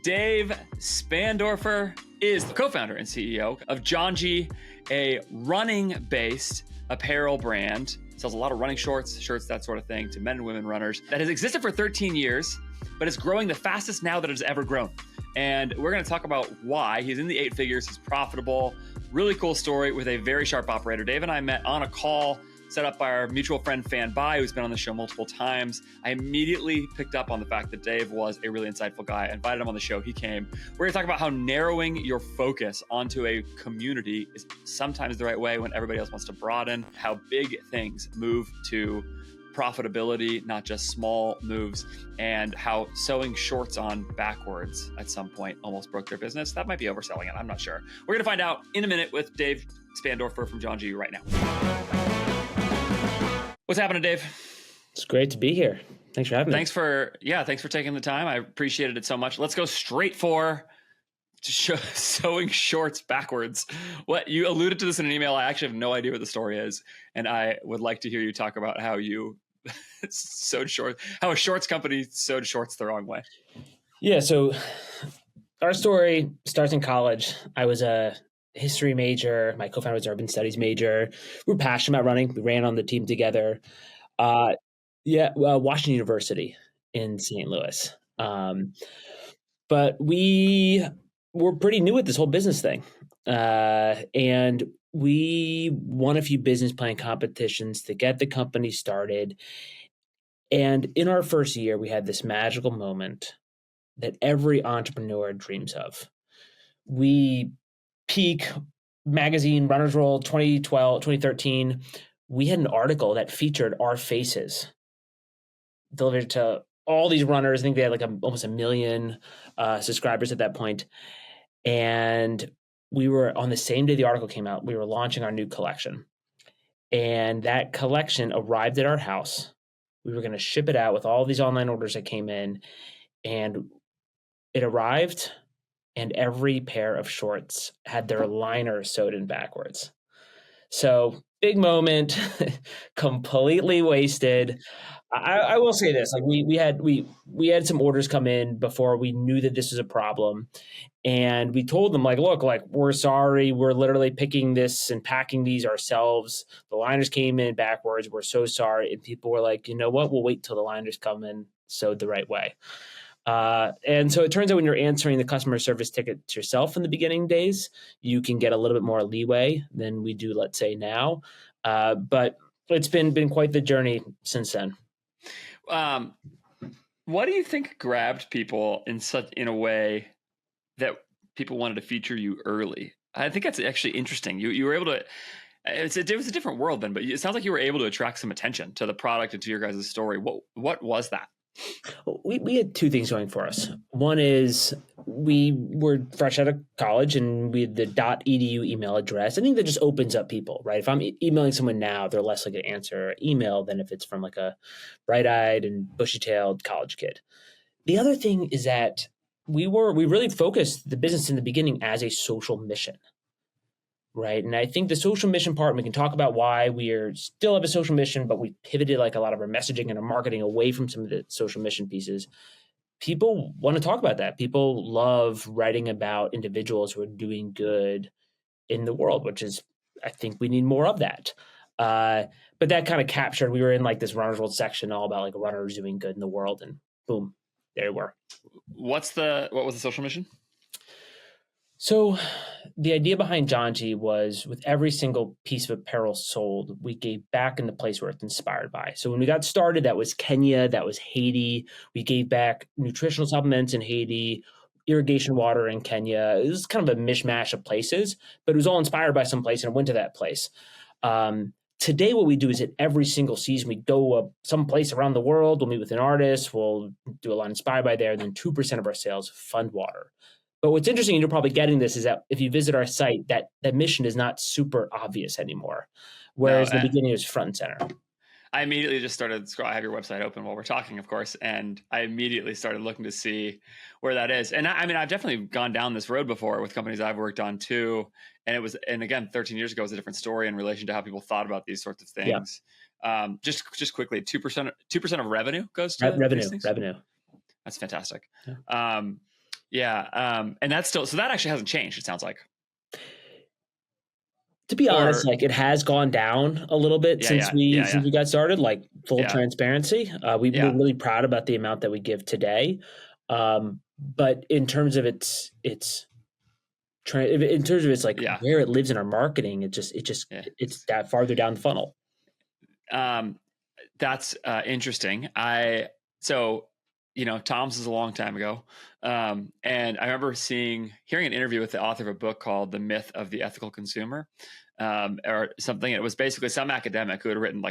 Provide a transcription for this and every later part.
Dave Spandorfer is the co-founder and CEO of Janji, a running-based apparel brand. Sells a lot of running shirts, that sort of thing, to men and women runners that has existed for 13 years, but is growing the fastest now that it's ever grown. And we're going to talk about why. He's in the 8 figures, he's profitable, really cool story with a very sharp operator. Dave and I met on a call set up by our mutual friend Fan Bai, who's been on the show multiple times. I immediately picked up on the fact that Dave was a really insightful guy. I invited him on the show. He came. We're going to talk about how narrowing your focus onto a community is sometimes the right way when everybody else wants to broaden, how big things move to profitability, not just small moves, and how sewing shorts on backwards at some point almost broke their business. That might be overselling it. I'm not sure. We're going to find out in a minute with Dave Spandorfer from Janji right now. What's happening, Dave? It's great to be here. Thanks for having me. Thanks for taking the time. I appreciated it so much. Let's go straight for sewing shorts backwards. What you alluded to this in an email. I actually have no idea what the story is, and I would like to hear you talk about how you sewed shorts, how a shorts company sewed shorts the wrong way. Yeah. So our story starts in college. I was a history major. My co-founder was an urban studies major. We were passionate about running. We ran on the team together. Washington University in St. Louis. But we were pretty new at this whole business thing. And we won a few business plan competitions to get the company started. And in our first year, we had this magical moment that every entrepreneur dreams of. We Peak magazine, Runner's World 2013, we had an article that featured our faces delivered to all these runners. I think they had like almost 1 million subscribers at that point. And we were on the same day the article came out, we were launching our new collection. And that collection arrived at our house. We were going to ship it out with all these online orders that came in. And it arrived, and every pair of shorts had their liner sewed in backwards. So big moment, completely wasted. I will say this: like we had some orders come in before we knew that this was a problem, and we told them look, we're sorry, we're literally picking this and packing these ourselves. The liners came in backwards. We're so sorry, and people were like, you know what? We'll wait till the liners come in sewed the right way. And so it turns out when you're answering the customer service tickets yourself in the beginning days, you can get a little bit more leeway than we do, let's say now. But it's been quite the journey since then. What do you think grabbed people in a way that people wanted to feature you early? I think that's actually interesting. You were able to. It was a different world then, but it sounds like you were able to attract some attention to the product and to your guys' story. What was that? We had 2 things going for us. One is we were fresh out of college and we had the .edu email address. I think that just opens up people, right? If I'm emailing someone now, they're less likely to answer email than if it's from like a bright-eyed and bushy-tailed college kid. The other thing is that we really focused the business in the beginning as a social mission. Right. And I think the social mission part, we can talk about why we still have a social mission, but we pivoted like a lot of our messaging and our marketing away from some of the social mission pieces. People want to talk about that. People love writing about individuals who are doing good in the world, which is, I think we need more of that. But that kind of captured, we were in like this Runner's World section all about like runners doing good in the world, and boom, there we were. What was the social mission? So the idea behind Janji was with every single piece of apparel sold, we gave back in the place where it's inspired by. So when we got started, that was Kenya, that was Haiti. We gave back nutritional supplements in Haiti, irrigation water in Kenya. It was kind of a mishmash of places, but it was all inspired by some place and it went to that place. Today, what we do is at every single season, we go someplace around the world, we'll meet with an artist, we'll do a line inspired by there, and then 2% of our sales fund water. But what's interesting, and you're probably getting this, is that if you visit our site, that mission is not super obvious anymore, whereas in the beginning it was front and center. I immediately just started scrolling. I have your website open while we're talking, of course, and I immediately started looking to see where that is. And I mean, I've definitely gone down this road before with companies I've worked on too. And again, 13 years ago was a different story in relation to how people thought about these sorts of things. Yeah. Just quickly, 2% of revenue goes to revenue. That's fantastic. Yeah. Yeah. And that's still, so that actually hasn't changed, it sounds like. To be honest, Or like it has gone down a little bit since we got started. Like full Yeah. transparency, we're Yeah. really proud about the amount that we give today. But in terms of its in terms of its like Yeah. where it lives in our marketing, Yeah. it's that farther down the funnel. That's interesting. So, Tom's is a long time ago. And I remember hearing an interview with the author of a book called The Myth of the Ethical Consumer, or something. It was basically some academic who had written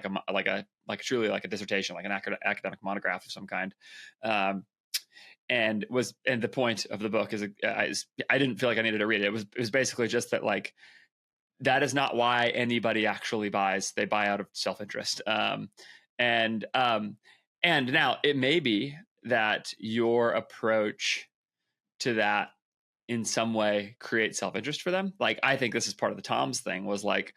truly like a dissertation, like an academic monograph of some kind. And the point of the book is, I didn't feel like I needed to read it. It was basically just that, like, that is not why anybody actually buys. They buy out of self-interest. And now it may be that your approach to that in some way creates self-interest for them. Like, I think this is part of the Tom's thing, was like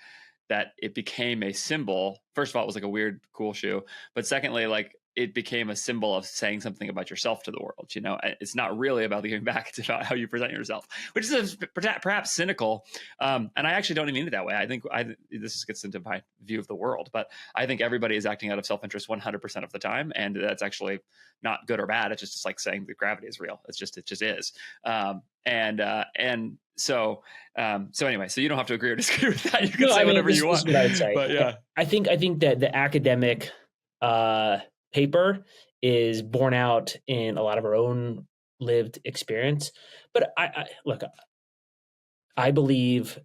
that it became a symbol. First of all, it was like a weird, cool shoe. But secondly, like, it became a symbol of saying something about yourself to the world. It's not really about giving back. It's about how you present yourself, which is perhaps cynical. And I actually don't even mean it that way. I think this gets into my view of the world, but I think everybody is acting out of self-interest 100% of the time. And that's actually not good or bad. It's just like saying that gravity is real. It just is. So anyway, so you don't have to agree or disagree with that. You can say whatever you want. This is what I'd say. But yeah, I think that the academic paper is borne out in a lot of our own lived experience. But I believe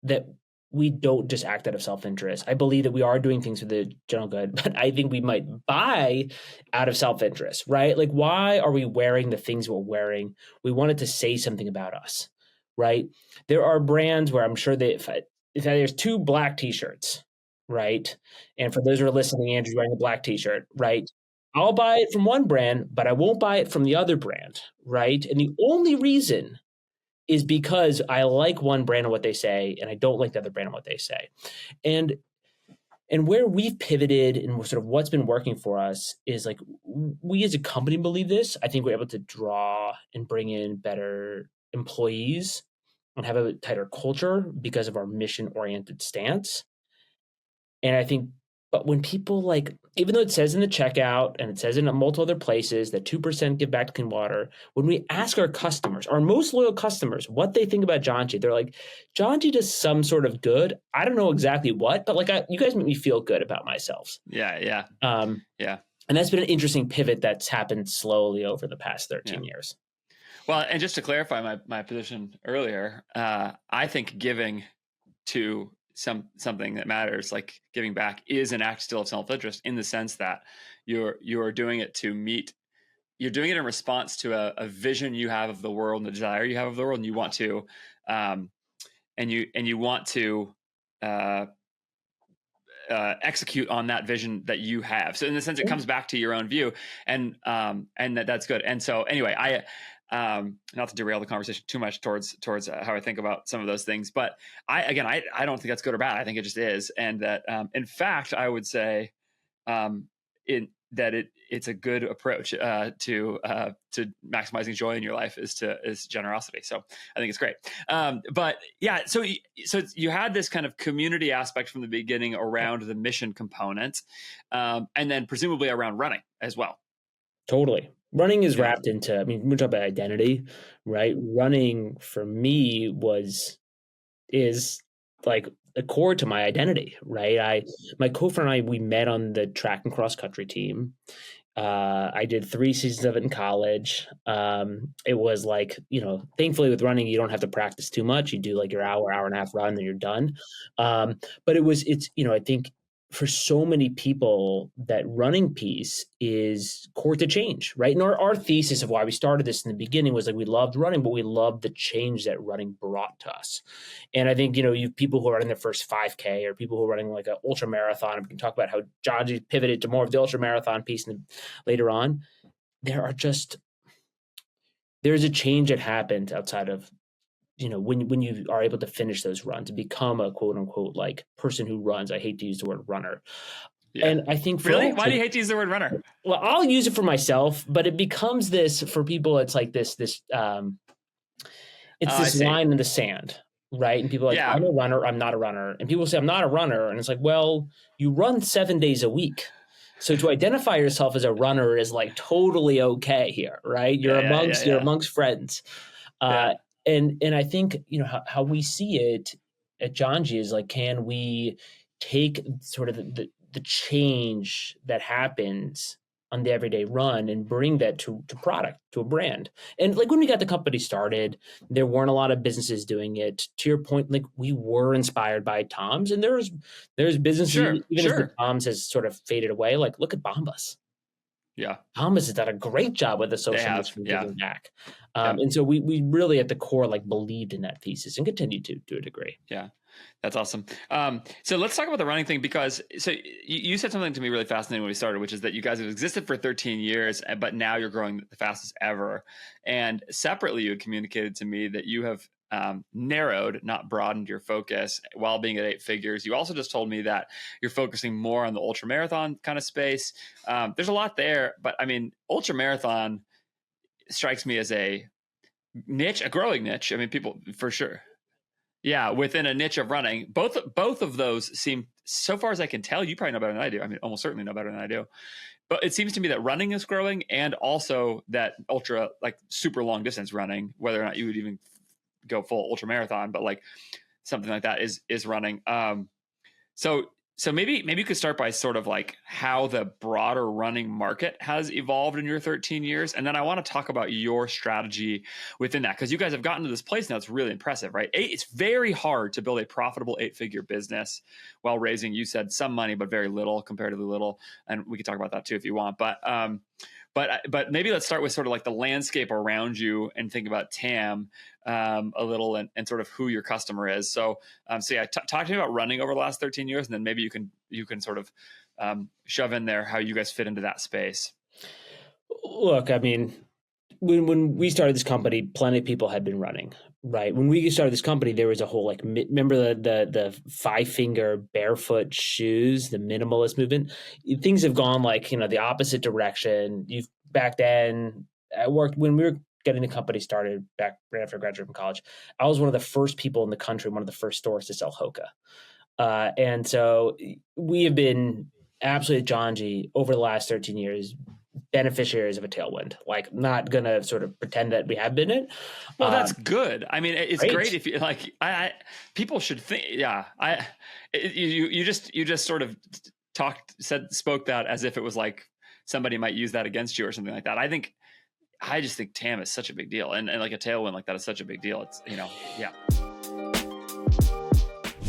that we don't just act out of self-interest. I believe that we are doing things for the general good, but I think we might buy out of self-interest, right? Like, why are we wearing the things we're wearing? We want it to say something about us, right? There are brands where I'm sure that if there's 2 black t-shirts, right? And for those who are listening, Andrew's wearing a black t-shirt, right? I'll buy it from one brand, but I won't buy it from the other brand, right? And the only reason is because I like one brand and what they say, and I don't like the other brand and what they say. And where we've pivoted and sort of what's been working for us is, like, we as a company believe this. I think we're able to draw and bring in better employees and have a tighter culture because of our mission-oriented stance. And I think, but when people, like, even though it says in the checkout and it says in multiple other places that 2% give back to clean water, when we ask our customers, our most loyal customers, what they think about Janji, they're like, Janji does some sort of good. I don't know exactly what, but like, you guys make me feel good about myself. Yeah. Yeah. And that's been an interesting pivot that's happened slowly over the past 13 years. Well, and just to clarify my position earlier, I think giving to something that matters, like giving back, is an act still of self-interest, in the sense that you're doing it you're doing it in response to a vision you have of the world and the desire you have of the world, and you want to execute on that vision that you have. So in the sense, it comes back to your own view, and that's good. And so anyway, not to derail the conversation too much towards how I think about some of those things, but I don't think that's good or bad. I think it just is. And that, in fact, I would say, it's a good approach to maximizing joy in your life is generosity. So I think it's great. But yeah, so you had this kind of community aspect from the beginning around the mission component, and then presumably around running as well. Totally. Running is wrapped into, I mean, we're talking about identity, right? Running for me is like the core to my identity, right? My co-founder and I, we met on the track and cross country team. I did 3 seasons of it in college. It was like, thankfully with running, you don't have to practice too much. You do like your hour and a half run, then you're done. But I think for so many people, that running piece is core to change, right? And our thesis of why we started this in the beginning was like, we loved running, but we loved the change that running brought to us. And I think, you have people who are running their first 5K, or people who are running like an ultra marathon. We can talk about how Janji pivoted to more of the ultra marathon piece later on. There's a change that happened outside of, when you are able to finish those runs and become a quote unquote like person who runs. I hate to use the word runner. Yeah. And I think really, why do you hate to use the word runner? Well, I'll use it for myself, but it becomes this for people. It's like this line in the sand, right? And people are like, I'm a runner, I'm not a runner. And people say, I'm not a runner. And it's like, well, you run 7 days a week. So to identify yourself as a runner is like totally okay here, right? You're amongst friends. And I think, how we see it at Janji is like, can we take sort of the change that happens on the everyday run and bring that to product, to a brand. And like when we got the company started, there weren't a lot of businesses doing it. To your point, like we were inspired by Tom's, and there's businesses, as the Tom's has sort of faded away. Like look at Bombas. Yeah. Bombas has done a great job with the social mission giving back. And so we really at the core like believed in that thesis and continue to a degree. Yeah. That's awesome. So let's talk about the running thing, because you said something to me really fascinating when we started, which is that you guys have existed for 13 years, but now you're growing the fastest ever. And separately, you had communicated to me that you have narrowed, not broadened your focus while being at 8 figures. You also just told me that you're focusing more on the ultra marathon kind of space. There's a lot there, but I mean, ultra marathon strikes me as a niche, a growing niche. I mean, people for sure. Yeah, within a niche of running. Both of those seem, so far as I can tell, you probably know better than I do. I mean, almost certainly know better than I do. But it seems to me that running is growing, and also that ultra, like super long distance running, whether or not you would even go full ultra marathon, but like something like that is running. So maybe you could start by sort of like how the broader running market has evolved in your 13 years. And then I want to talk about your strategy within that, because you guys have gotten to this place now. It's really impressive, right? It's very hard to build a profitable 8-figure business while raising, you said, some money, but very little, comparatively little. And we could talk about that too if you want. But maybe let's start with sort of like the landscape around you and think about TAM a little and sort of who your customer is. So talk to me about running over the last 13 years, and then maybe you can sort of shove in there how you guys fit into that space. Look, I mean, when we started this company, plenty of people had been running, right? When we started this company, there was a whole like, remember the 5-finger barefoot shoes, the minimalist movement. Things have gone like, the opposite direction. Back then, I worked when we were getting the company started back right after I graduated from college. I was one of the first people in the country, one of the first stores to sell Hoka. And so we have been absolutely Janji over the last 13 years, beneficiaries of a tailwind. Like, not going to sort of pretend that we have been it. Well, that's good. I mean, it's great if you like, people should think, you just sort of spoke that as if it was like somebody might use that against you or something like that. I just think TAM is such a big deal. And like a tailwind like that is such a big deal. It's, yeah.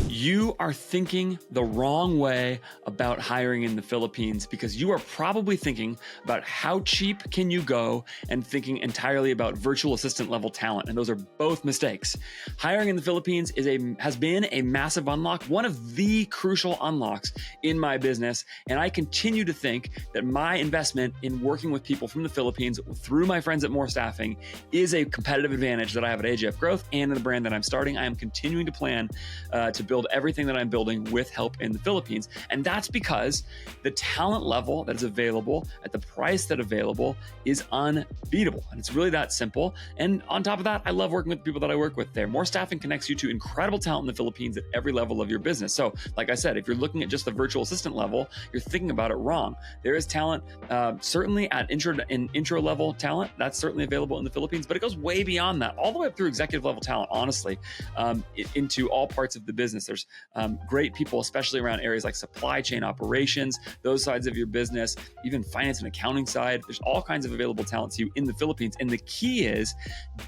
You are thinking the wrong way about hiring in the Philippines, because you are probably thinking about how cheap can you go and thinking entirely about virtual assistant level talent. And those are both mistakes. Hiring in the Philippines has been a massive unlock, one of the crucial unlocks in my business. And I continue to think that my investment in working with people from the Philippines through my friends at More Staffing is a competitive advantage that I have at AJF Growth and in the brand that I'm starting. I am continuing to plan to build everything that I'm building with help in the Philippines. And that's because the talent level that is available at the price that available is unbeatable. And it's really that simple. And on top of that, I love working with the people that I work with there. More Staffing connects you to incredible talent in the Philippines at every level of your business. So like I said, if you're looking at just the virtual assistant level, you're thinking about it wrong. There is talent, certainly at intro level talent, that's certainly available in the Philippines, but it goes way beyond that, all the way up through executive level talent, honestly, into all parts of the business. There's great people, especially around areas like supply chain operations, those sides of your business, even finance and accounting side. There's all kinds of available talent to you in the Philippines. And the key is,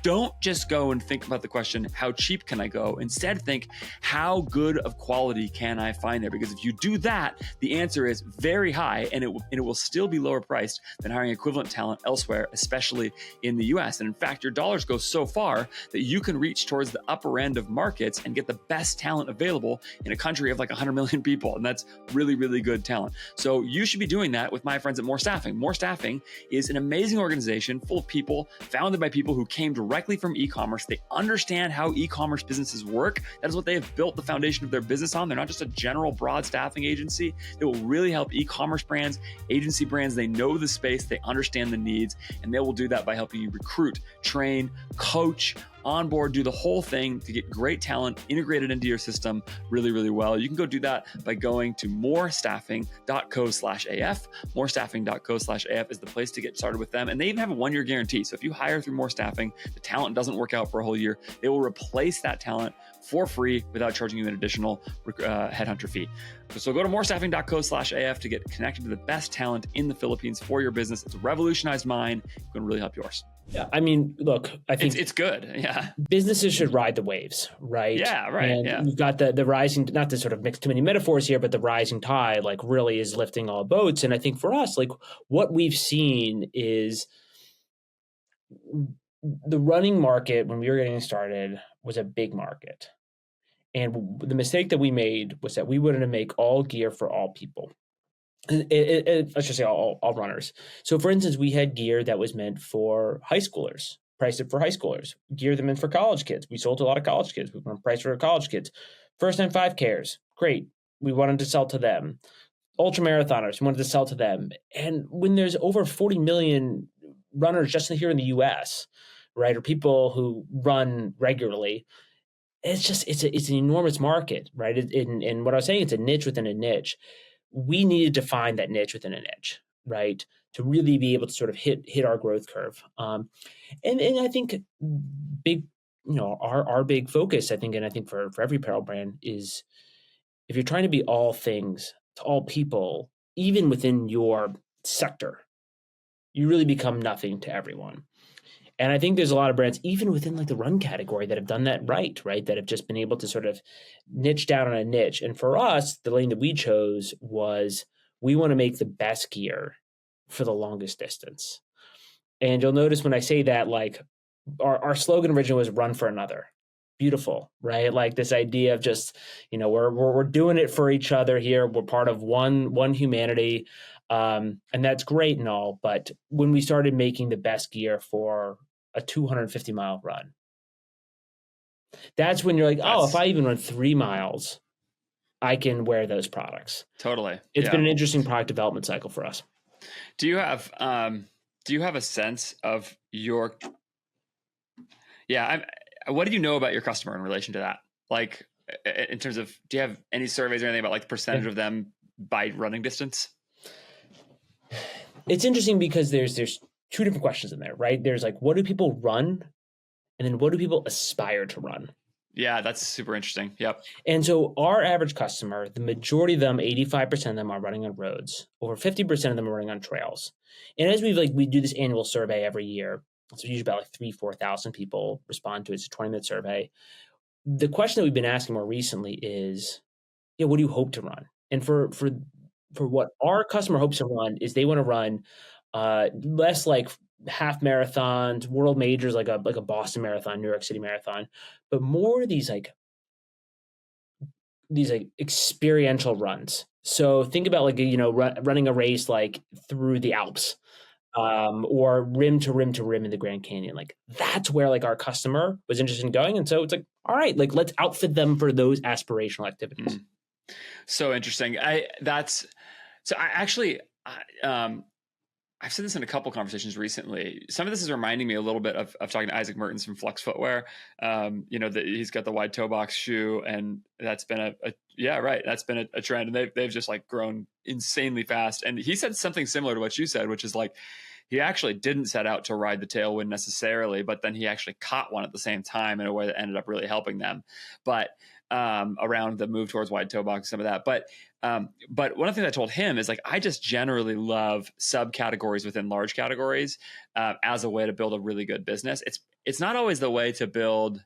don't just go and think about the question, how cheap can I go? Instead, think, how good of quality can I find there? Because if you do that, the answer is very high, and it will still be lower priced than hiring equivalent talent elsewhere, especially in the US. And in fact, your dollars go so far that you can reach towards the upper end of markets and get the best talent available available in a country of like 100 million people. And that's really, really good talent. So you should be doing that with my friends at More Staffing. More Staffing is an amazing organization full of people, founded by people who came directly from e-commerce. They understand how e-commerce businesses work. That is what they have built the foundation of their business on. They're not just a general broad staffing agency. They will really help e-commerce brands, agency brands. They know the space, they understand the needs, and they will do that by helping you recruit, train, coach, onboard, do the whole thing to get great talent integrated into your system really, really well. You can go do that by going to morestaffing.co/AF. Morestaffing.co/AF is the place to get started with them. And they even have a 1-year guarantee. So if you hire through More Staffing, the talent doesn't work out for a whole year, they will replace that talent for free without charging you an additional headhunter fee. So go to morestaffing.co/AF to get connected to the best talent in the Philippines for your business. It's revolutionized mine. It's going to really help yours. Yeah, I mean, look, I think it's good. Yeah, businesses should ride the waves, right? Yeah, right. And yeah. You've got the rising, not to sort of mix too many metaphors here, but the rising tide like really is lifting all boats. And I think for us, like what we've seen is the running market when we were getting started was a big market. And the mistake that we made was that we wanted to make all gear for all people. Let's just say all runners. So for instance, we had gear that was meant for high schoolers, priced it for high schoolers. Gear that meant for college kids. We sold to a lot of college kids. We want to price for college kids. First time 5Kers, great. We wanted to sell to them. Ultra marathoners, we wanted to sell to them. And when there's over 40 million runners just here in the US, right, or people who run regularly, it's an enormous market, right? And what I was saying, it's a niche within a niche. We needed to find that niche within a niche, right, to really be able to sort of hit our growth curve. And I think our big focus, I think, and I think for every apparel brand is if you're trying to be all things to all people, even within your sector, you really become nothing to everyone. And I think there's a lot of brands, even within like the run category, that have done that right? That have just been able to sort of niche down on a niche. And for us, the lane that we chose was we want to make the best gear for the longest distance. And you'll notice when I say that, like our slogan originally was "Run for Another." Beautiful, right? Like this idea of just, we're doing it for each other here. We're part of one humanity. And that's great and all, but when we started making the best gear for a 250-mile run, that's when you're like, if I even run 3 miles, I can wear those products. Totally. It's been an interesting product development cycle for us. Do you have a sense of your? What do you know about your customer in relation to that? Like in terms of, do you have any surveys or anything about like the percentage of them by running distance? It's interesting because there's two different questions in there, right? There's like, what do people run? And then what do people aspire to run? Yeah, that's super interesting. Yep. And so our average customer, the majority of them, 85% of them are running on roads. Over 50% of them are running on trails. And as we do this annual survey every year, so usually about like 4,000 people respond to it. It's a 20-minute survey. The question that we've been asking more recently is, what do you hope to run? And for what our customer hopes to run is they want to run less like half marathons, world majors, like a Boston Marathon, New York City Marathon, but more these experiential runs. So think about running a race like through the Alps, or rim to rim to rim in the Grand Canyon. Like that's where like our customer was interested in going, and so it's like, all right, like let's outfit them for those aspirational activities. So interesting. I've said this in a couple conversations recently. Some of this is reminding me a little bit of talking to Isaac Mertens from Flex Footwear. He's got the wide toe box shoe, and that's been that's been a trend, and they've just like grown insanely fast. And he said something similar to what you said, which is like he actually didn't set out to ride the tailwind necessarily, but then he actually caught one at the same time in a way that ended up really helping them. But around the move towards wide toe box, some of that. But one of the things I told him is like, I just generally love subcategories within large categories as a way to build a really good business. It's not always the way to build.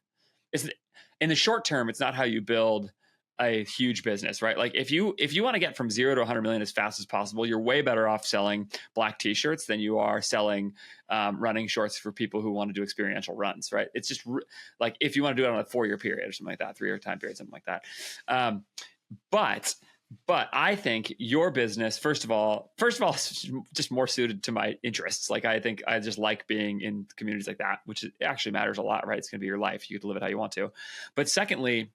In the short term, it's not how you build a huge business, right? Like if you want to get from 0 to 100 million as fast as possible, you're way better off selling black t-shirts than you are selling running shorts for people who want to do experiential runs, right? It's just like if you want to do it on a 4-year period or something like that, 3-year time period, something like that. But I think your business, first of all, is just more suited to my interests. Like I think I just like being in communities like that, which actually matters a lot, right? It's going to be your life. You get to live it how you want to. But secondly,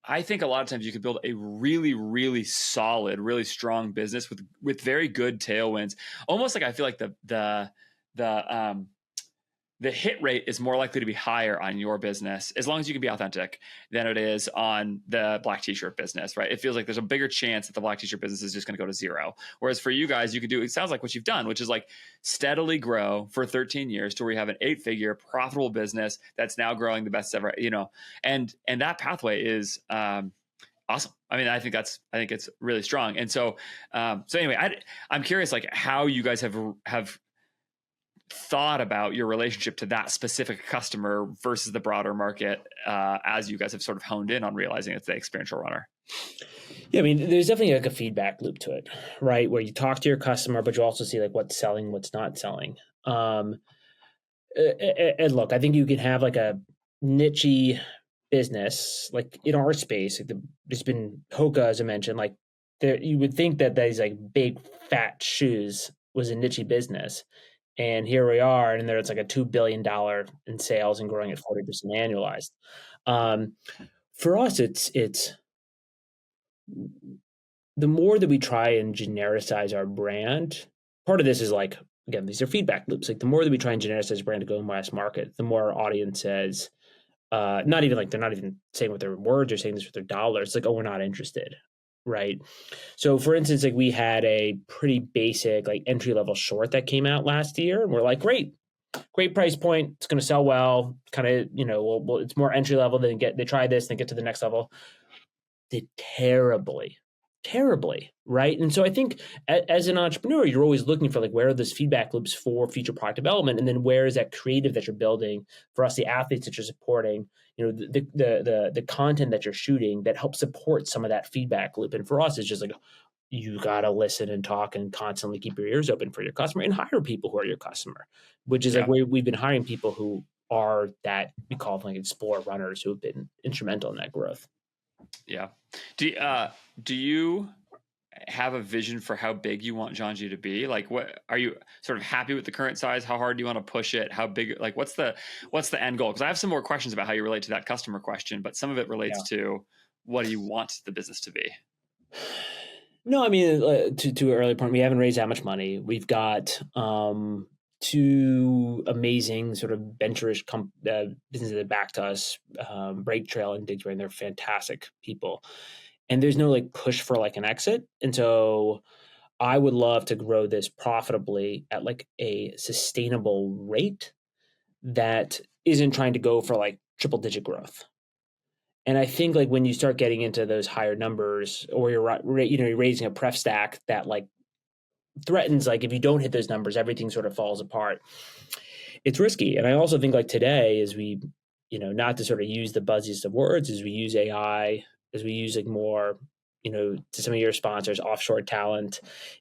I think a lot of times you could build a really, really solid, really strong business with very good tailwinds. Almost like I feel like the hit rate is more likely to be higher on your business, as long as you can be authentic, than it is on the black t-shirt business, right? It feels like there's a bigger chance that the black t-shirt business is just going to go to zero. Whereas for you guys, you could do, it sounds like what you've done, which is like steadily grow for 13 years to where you have an 8-figure profitable business that's now growing the best ever, and that pathway is, awesome. I mean, I think it's really strong. And so anyway, I'm curious, like how you guys have thought about your relationship to that specific customer versus the broader market, as you guys have sort of honed in on realizing it's the experiential runner. Yeah, I mean, there's definitely like a feedback loop to it, right? Where you talk to your customer, but you also see like what's selling, what's not selling. And look, I think you can have like a niche business, like in our space. Like there's been Hoka, as I mentioned, like you would think that these like big fat shoes was a niche business. And here we are, and it's like a $2 billion in sales and growing at 40% annualized. For us, it's the more that we try and genericize our brand. Part of this is like, again, these are feedback loops. Like the more that we try and genericize brand to go in mass market, the more our audience says, not even like they're not even saying with their words or saying this with their dollars. It's like, oh, we're not interested. Right. So for instance, like we had a pretty basic like entry level short that came out last year, and we're like, great price point. It's going to sell well. Kind of, well, it's more entry level. They try this, then get to the next level. Did terribly, right? And so I think as an entrepreneur, you're always looking for like where are those feedback loops for future product development, and then where is that creative that you're building for us, the athletes that you're supporting, the content that you're shooting that helps support some of that feedback loop. And for us, it's just like you gotta listen and talk and constantly keep your ears open for your customer and hire people who are your customer, which is like we've been hiring people who are that we call them like explorer runners who have been instrumental in that growth. Yeah. Do you have a vision for how big you want Janji to be? Like, what are you sort of happy with the current size? How hard do you want to push it? How big? Like, what's the end goal? Because I have some more questions about how you relate to that customer question, but some of it relates to what do you want the business to be? No, I mean, to an earlier point, we haven't raised that much money. We've got two amazing sort of venture-ish businesses that backed us, Break Trail and Dig Train. They're fantastic people. And there's no like push for like an exit. And so I would love to grow this profitably at like a sustainable rate that isn't trying to go for like triple digit growth. And I think like when you start getting into those higher numbers, or you're raising a pref stack that like threatens, like if you don't hit those numbers, everything sort of falls apart. It's risky. And I also think like today, as we, not to sort of use the buzziest of words, as we use AI, as we use like more, to some of your sponsors, offshore talent,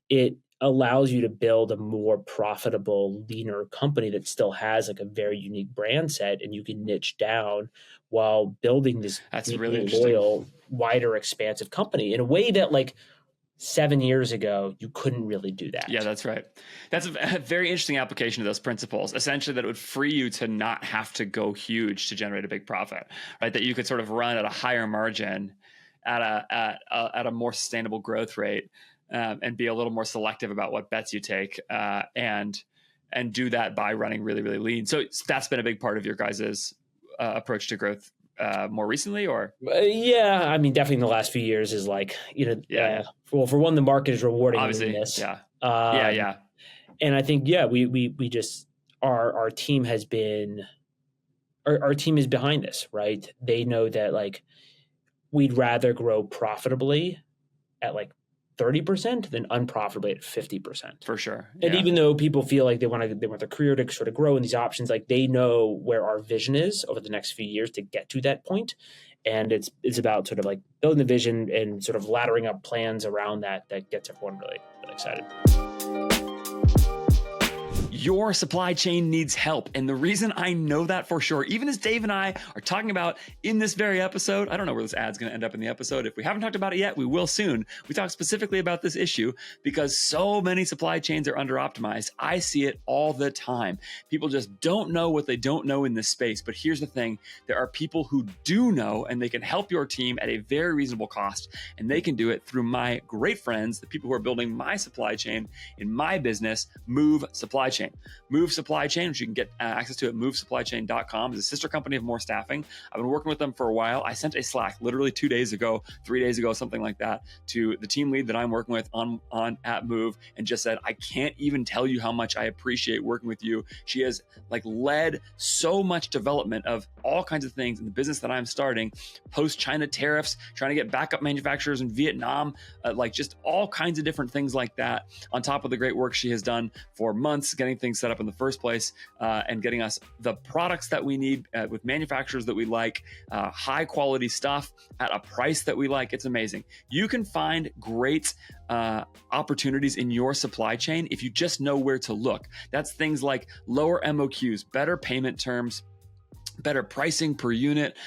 it allows you to build a more profitable, leaner company that still has like a very unique brand set, and you can niche down while building this really loyal, wider, expansive company in a way that like 7 years ago, you couldn't really do that. Yeah, that's right. That's a very interesting application of those principles. Essentially, that it would free you to not have to go huge to generate a big profit, right? That you could sort of run at a higher margin, at a more sustainable growth rate, and be a little more selective about what bets you take, and do that by running really, really lean. So that's been a big part of your guys' approach to growth. More recently, or yeah, I mean, definitely in the last few years is like well, for one, the market is rewarding obviously this. Yeah. And I think we just our team has been our team is behind this, right? They know that like we'd rather grow profitably at like 30% than unprofitably at 50%. For sure. And even though people feel like they want their career to sort of grow in these options, like they know where our vision is over the next few years to get to that point. And it's about sort of like building the vision and sort of laddering up plans around that gets everyone really, really excited. Your supply chain needs help. And the reason I know that for sure, even as Dave and I are talking about in this very episode, I don't know where this ad's going to end up in the episode. If we haven't talked about it yet, we will soon. We talk specifically about this issue because so many supply chains are under optimized. I see it all the time. People just don't know what they don't know in this space. But here's the thing. There are people who do know, and they can help your team at a very reasonable cost. And they can do it through my great friends, the people who are building my supply chain in my business, Move Supply Chain. Move Supply Chain, which you can get access to at movesupplychain.com, is a sister company of More Staffing. I've been working with them for a while. I sent a Slack literally 2 days ago, 3 days ago, something like that, to the team lead that I'm working with on at Move, and just said, I can't even tell you how much I appreciate working with you. She has led so much development of all kinds of things in the business that I'm starting, post-China tariffs, trying to get backup manufacturers in Vietnam, just all kinds of different things like that, on top of the great work she has done for months, getting things set up in the first place, and getting us the products that we need with manufacturers that we like, high quality stuff at a price that we like. It's amazing. You can find great opportunities in your supply chain if you just know where to look. That's things like lower MOQs, better payment terms, better pricing per unit,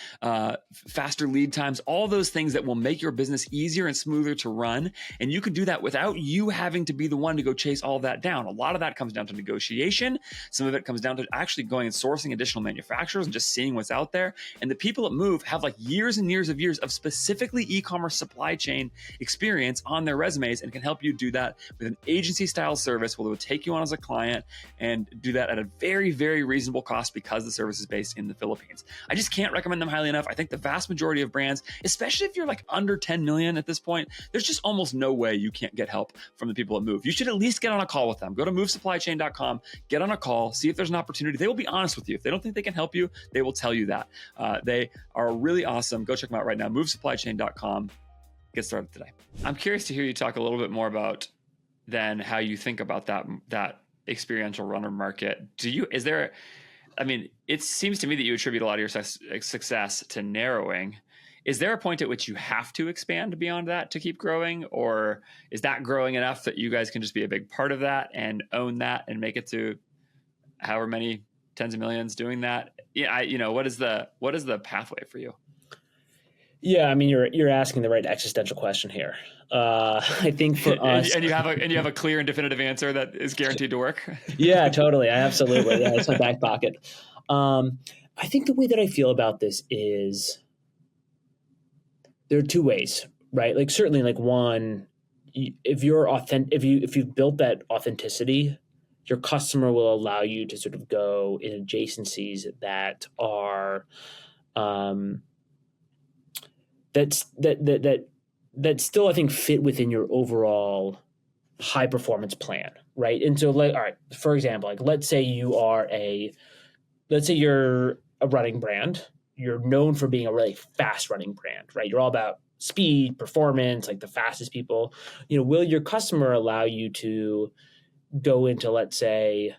faster lead times, all those things that will make your business easier and smoother to run. And you can do that without you having to be the one to go chase all of that down. A lot of that comes down to negotiation. Some of it comes down to actually going and sourcing additional manufacturers and just seeing what's out there. And the people at Move have years and years of specifically e-commerce supply chain experience on their resumes, and can help you do that with an agency style service where they will take you on as a client and do that at a very, very reasonable cost because the service is based in the Philippines. I just can't recommend them highly enough. I think the vast majority of brands, especially if you're under 10 million at this point, there's just almost no way you can't get help from the people at Move. You should at least get on a call with them. Go to movesupplychain.com, get on a call, see if there's an opportunity. They will be honest with you. If they don't think they can help you, they will tell you that. They are really awesome. Go check them out right now. Movesupplychain.com. Get started today. I'm curious to hear you talk a little bit more about then how you think about that experiential runner market. It seems to me that you attribute a lot of your success to narrowing. Is there a point at which you have to expand beyond that to keep growing? Or is that growing enough that you guys can just be a big part of that and own that and make it to however many tens of millions doing that? Yeah, what is the pathway for you? Yeah, you're asking the right existential question here. I think for us, and you have a clear and definitive answer that is guaranteed to work. Yeah, totally, absolutely. Yeah, it's my back pocket. I think the way that I feel about this is there are two ways, right? Certainly, one, if you're authentic, if you've built that authenticity, your customer will allow you to sort of go in adjacencies that are that still, I think, fit within your overall high performance plan, right? And so, all right, for example, let's say you're a running brand. You're known for being a really fast running brand, right? You're all about speed, performance, the fastest people. Will your customer allow you to go into, let's say,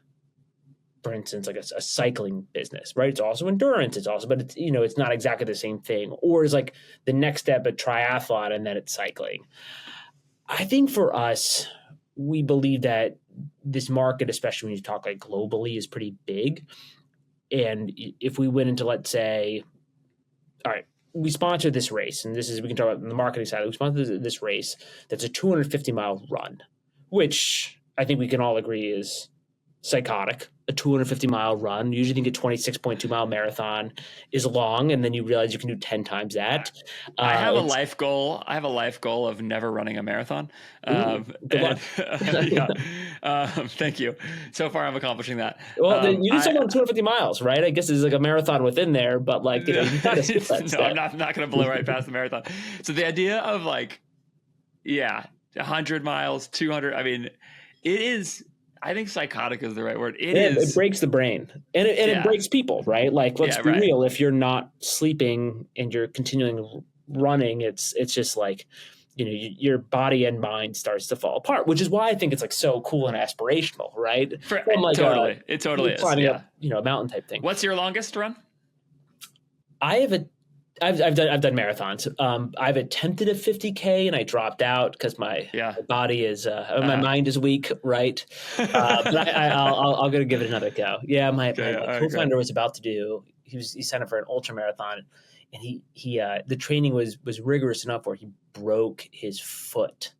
for instance, a cycling business, right? It's also endurance. But it's not exactly the same thing. Or is the next step a triathlon and then it's cycling. I think for us, we believe that this market, especially when you talk globally, is pretty big. And if we went into, let's say, all right, we sponsor this race, and we can talk about the marketing side. We sponsor this race that's a 250-mile run, which I think we can all agree is psychotic. A 250-mile run. Usually you think a 26.2-mile marathon is long, and then you realize you can do 10 times that. I have a life goal. I have a life goal of never running a marathon. Good luck. Thank you. So far, I'm accomplishing that. Well, you did something on 250 miles, right? I guess there's a marathon within there, but you got to skip that step. I'm not going to blow right past the marathon. So the idea of 100 miles, 200. It is. I think psychotic is the right word. It breaks the brain, and it breaks people, right? Let's be real. If you're not sleeping and you're continuing running, it's just your body and mind starts to fall apart, which is why I think it's so cool and aspirational, right? It totally is. Climbing up, a mountain type thing. What's your longest run? I have I've done marathons. I've attempted a 50K and I dropped out because my body is my mind is weak, right? But I'll go give it another go. Yeah, my co-founder was about to do. He signed up for an ultra marathon, and he the training was rigorous enough where he broke his foot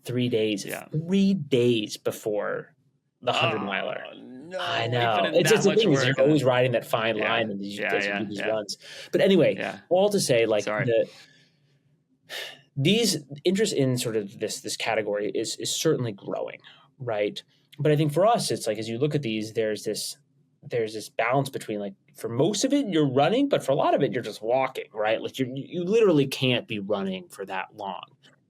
3 days. Yeah. 3 days before the 100-miler. No, I know. It's just the thing is you're always riding that fine line and these runs. But anyway, all to say, like these interest in sort of this category is certainly growing, right? But I think for us, it's like as you look at these, there's this balance between like for most of it you're running, but for a lot of it you're just walking, right? Like you literally can't be running for that long.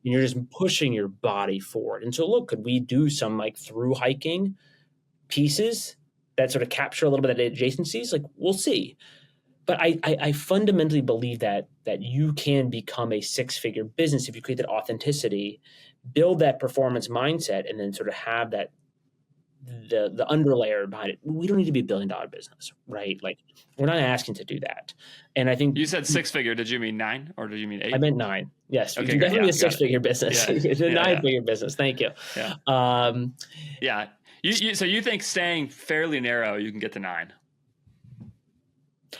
And you're just pushing your body forward. And so look, could we do some like through hiking pieces that sort of capture a little bit of the adjacencies? Like we'll see. But I fundamentally believe that you can become a 6-figure business if you create that authenticity, build that performance mindset, and then sort of have that the underlayer behind it. We don't need to be $1 billion business, right? Like we're not asking to do that. And I think you said 6-figure. Did you mean 9 or did you mean 8? I meant 9. Yes, okay, we can definitely be a 6-figure business. It's a 9-figure business. Thank you. Yeah. So you think staying fairly narrow, you can get to 9?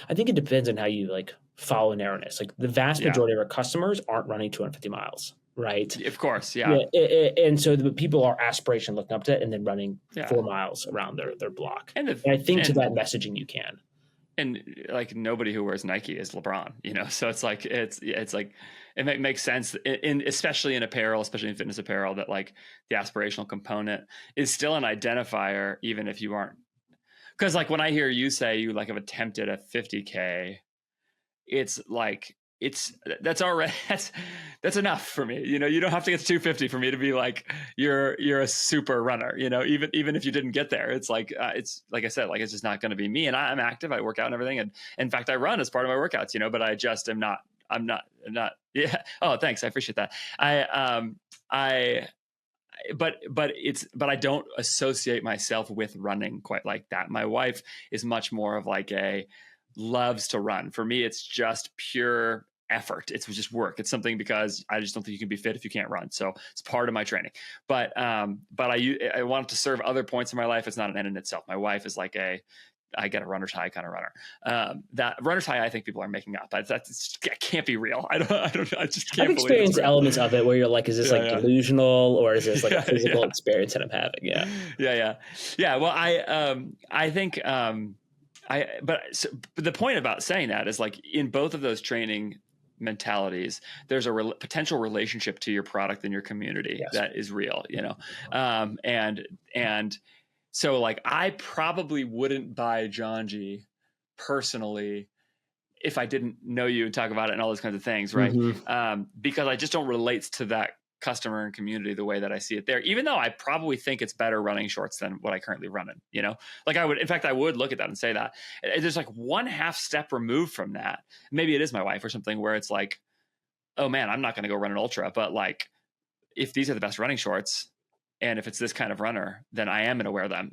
I think it depends on how you like follow narrowness. Like the vast majority of our customers aren't running 250 miles, right? Of course, and so the people are aspiration looking up to it and then running 4 miles around their block. And I think to that messaging you can. And like nobody who wears Nike is LeBron, so it's like it's like it makes sense especially in apparel, especially in fitness apparel, that like the aspirational component is still an identifier, even if you aren't. Because like when I hear you say you like have attempted a 50K, it's like that's enough for me. You don't have to get to 250 for me to be like you're a super runner. Even if you didn't get there, it's like like I said, like it's just not going to be me. And I'm active, I work out and everything, and in fact I run as part of my workouts. But I just am not. I'm not. Yeah. Oh, thanks. I appreciate that. But I don't associate myself with running quite like that. My wife is much more of like loves to run. For me, it's just pure effort. It's just work. It's something because I just don't think you can be fit if you can't run. So it's part of my training. But I want it to serve other points in my life. It's not an end in itself. My wife is like I get a runner's high kind of runner. That runner's high, I think people are making up. That can't be real. I just can't. I've experienced elements of it where you're like, is this delusional or is this like a physical experience that I'm having? Yeah. Well, I think, but the point about saying that is like in both of those training mentalities, there's a potential relationship to your product and your community that is real, and so like I probably wouldn't buy Janji personally if I didn't know you and talk about it and all those kinds of things, right? Mm-hmm. Because I just don't relate to that customer and community the way that I see it there, even though I probably think it's better running shorts than what I currently run in, like I would look at that and say that there's like one half step removed from that. Maybe it is my wife or something where it's like, oh man, I'm not going to go run an ultra, but like if these are the best running shorts, and if it's this kind of runner, then I am going to wear them,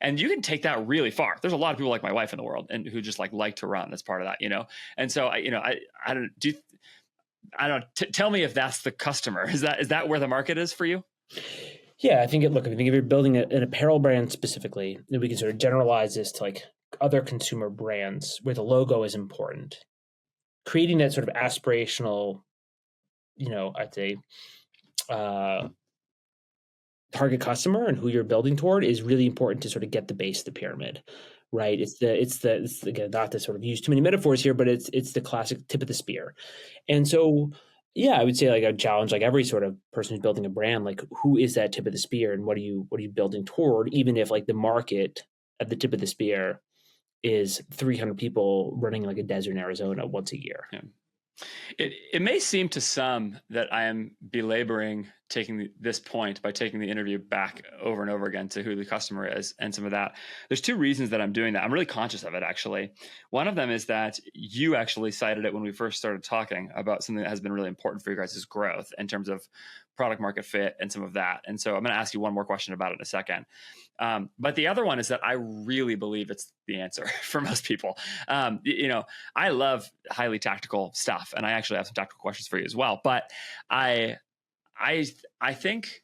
and you can take that really far. There's a lot of people like my wife in the world and who just like to run as part of that, and so tell me if that's the customer. Is that where the market is for you? Yeah, I think if you're building an apparel brand specifically, then we can sort of generalize this to like other consumer brands where the logo is important. Creating that sort of aspirational, I'd say, target customer and who you're building toward is really important to sort of get the base of the pyramid, right? It's again, not to sort of use too many metaphors here, but it's the classic tip of the spear. And so, I would say like I challenge like every sort of person who's building a brand, like who is that tip of the spear and what are you building toward, even if like the market at the tip of the spear is 300 people running like a desert in Arizona once a year. Yeah. It may seem to some that I am belaboring taking this point by taking the interview back over and over again to who the customer is and some of that. There's 2 reasons that I'm doing that. I'm really conscious of it, actually. One of them is that you actually cited it when we first started talking about something that has been really important for you guys' growth in terms of product market fit and some of that. And so I'm going to ask you one more question about it in a second. But the other one is that I really believe it's the answer for most people. I love highly tactical stuff, and I actually have some tactical questions for you as well. But I think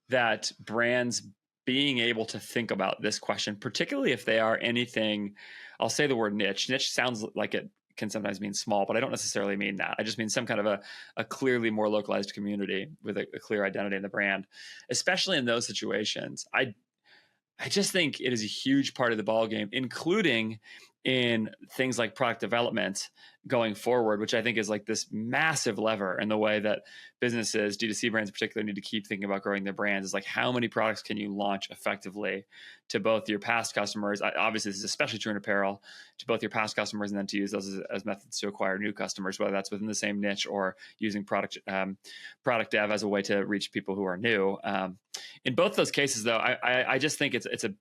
that brands being able to think about this question, particularly if they are anything, I'll say the word niche. Niche sounds like it can sometimes mean small, but I don't necessarily mean that. I just mean some kind of a clearly more localized community with a clear identity in the brand. Especially in those situations, I just think it is a huge part of the ballgame, including in things like product development going forward, which I think is like this massive lever in the way that businesses, D2C brands in particular, need to keep thinking about growing their brands. Is like, how many products can you launch effectively to both your past customers? Obviously, this is especially true in apparel, to both your past customers, and then to use those as methods to acquire new customers, whether that's within the same niche or using product dev as a way to reach people who are new. In both those cases, though, I just think it's a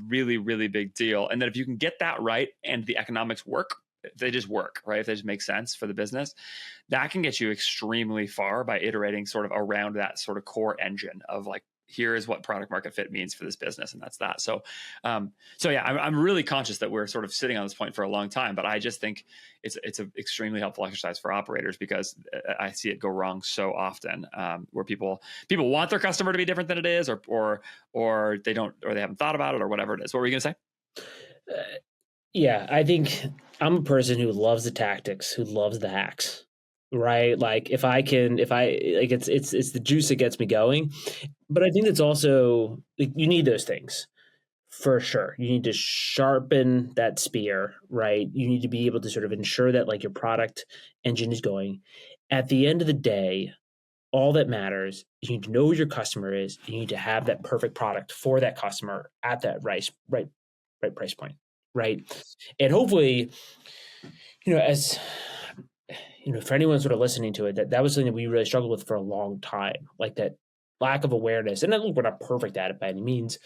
really, really big deal. And that if you can get that right and the economics work, if they just work, right? If they just make sense for the business, that can get you extremely far by iterating sort of around that sort of core engine of like, here is what product market fit means for this business. And that's that. So yeah, I'm really conscious that we're sort of sitting on this point for a long time, but I just think it's an extremely helpful exercise for operators, because I see it go wrong so often, where people want their customer to be different than it is, or they don't, or they haven't thought about it, or whatever it is. What were you going to say? Yeah, I think I'm a person who loves the tactics, who loves the hacks, right? Like if I like, it's the juice that gets me going. But I think it's also like, you need those things for sure. You need to sharpen that spear, right? You need to be able to sort of ensure that like your product engine is going. At the end of the day, all that matters, you need to know who your customer is. You need to have that perfect product for that customer at that right price point, right? And hopefully, as for anyone sort of listening to it, that was something that we really struggled with for a long time, like that lack of awareness. And look, we're not perfect at it by any means,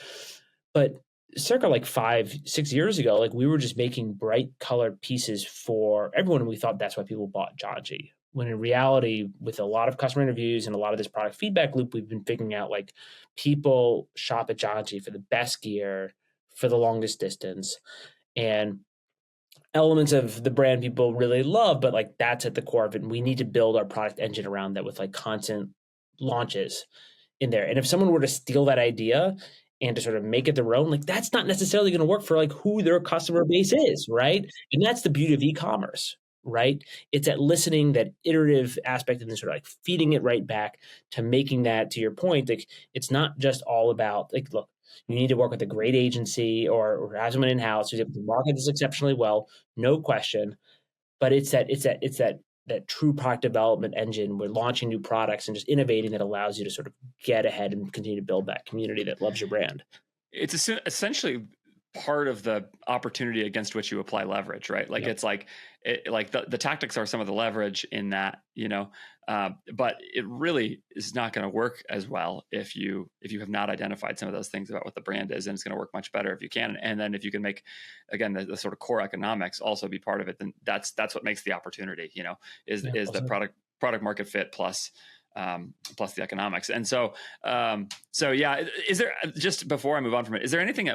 but circa like 5-6 years ago, like we were just making bright colored pieces for everyone, and we thought that's why people bought Janji. When in reality, with a lot of customer interviews and a lot of this product feedback loop, we've been figuring out like people shop at Janji for the best gear, for the longest distance, and elements of the brand people really love, but like that's at the core of it. And we need to build our product engine around that with like constant launches in there. And if someone were to steal that idea and to sort of make it their own, like that's not necessarily going to work for like who their customer base is, right? And that's the beauty of e-commerce, right? It's that listening, that iterative aspect, and then sort of like feeding it right back to making that, to your point, like it's not just all about like, look, you need to work with a great agency or have someone in-house who's able to market this exceptionally well, no question. But it's that true product development engine. We're launching new products and just innovating that allows you to sort of get ahead and continue to build that community that loves your brand. It's essentially part of the opportunity against which you apply leverage, right? Like, yep. It's like, the tactics are some of the leverage in that, but it really is not going to work as well if you have not identified some of those things about what the brand is, and it's going to work much better if you can. And then if you can make, again, the sort of core economics also be part of it, then that's what makes the opportunity, is the product market fit plus the economics. And so yeah, is there, just before I move on from it, is there anything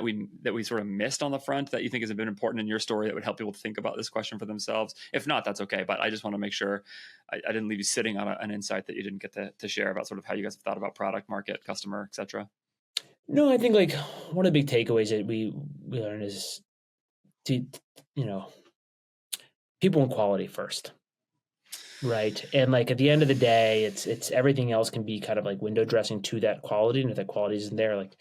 that we sort of missed on the front that you think has been important in your story that would help people to think about this question for themselves? If not, that's okay. But I just want to make sure I didn't leave you sitting on an insight that you didn't get to share about sort of how you guys have thought about product, market, customer, et cetera. No, I think like one of the big takeaways that we learned is people want quality first. Right. And like at the end of the day, it's everything else can be kind of like window dressing to that quality. And if that quality isn't there, like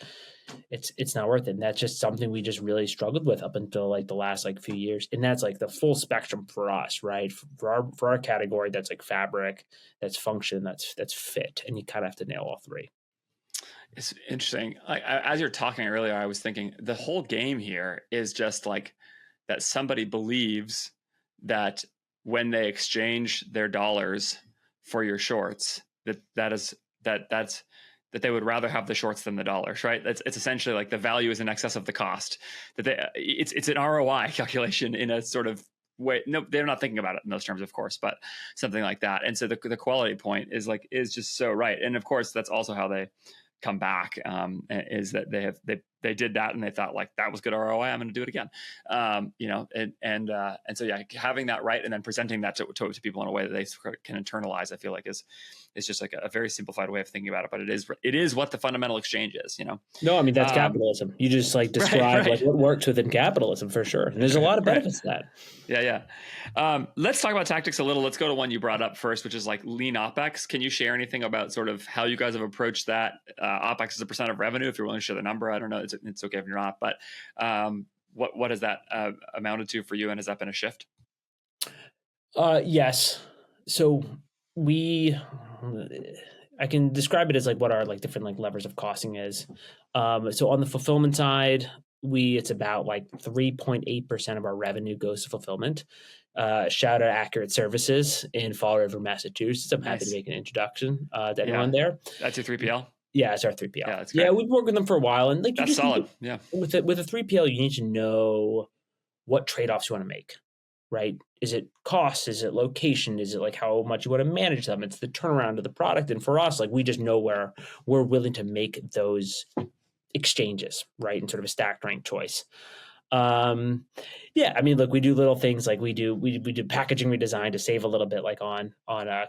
it's not worth it. And that's just something we just really struggled with up until like the last like few years. And that's like the full spectrum for us, right? For our category, that's like fabric, that's function, that's fit. And you kind of have to nail all three. It's interesting. As you're talking earlier, I was thinking the whole game here is just like that somebody believes that when they exchange their dollars for your shorts, that they would rather have the shorts than the dollars, right? It's essentially like the value is in excess of the cost. It's an ROI calculation in a sort of way. No, they're not thinking about it in those terms, of course, but something like that. And so the quality point is just so right. And of course, that's also how they come back, is that they did that and they thought like that was good ROI. I'm going to do it again. And so yeah, having that right and then presenting that to people in a way that they can internalize, I feel like is just like a very simplified way of thinking about it. But it is what the fundamental exchange is, No, I mean, that's capitalism. You just like describe like what works within capitalism for sure. And there's a lot of benefits to that. Yeah. Let's talk about tactics a little. Let's go to one you brought up first, which is like lean OpEx. Can you share anything about sort of how you guys have approached that? OpEx as a percent of revenue, if you're willing to share the number. I don't know. It's okay if you're not, but what has that amounted to for you? And has that been a shift? Yes. So I can describe it as like what our like different like levers of costing is. So on the fulfillment side, it's about like 3.8% of our revenue goes to fulfillment. Shout out Accurate Services in Fall River, Massachusetts. I'm happy to make an introduction to anyone there. That's your 3PL? Yeah, it's our 3PL. Yeah, we've worked with them for a while, and like that's solid. Yeah, with a 3PL, you need to know what trade-offs you want to make, right? Is it cost? Is it location? Is it like how much you want to manage them? It's the turnaround of the product, and for us, like we just know where we're willing to make those exchanges, right? And sort of a stacked rank choice. Yeah, I mean, look, we do little things like we do packaging redesign to save a little bit, like on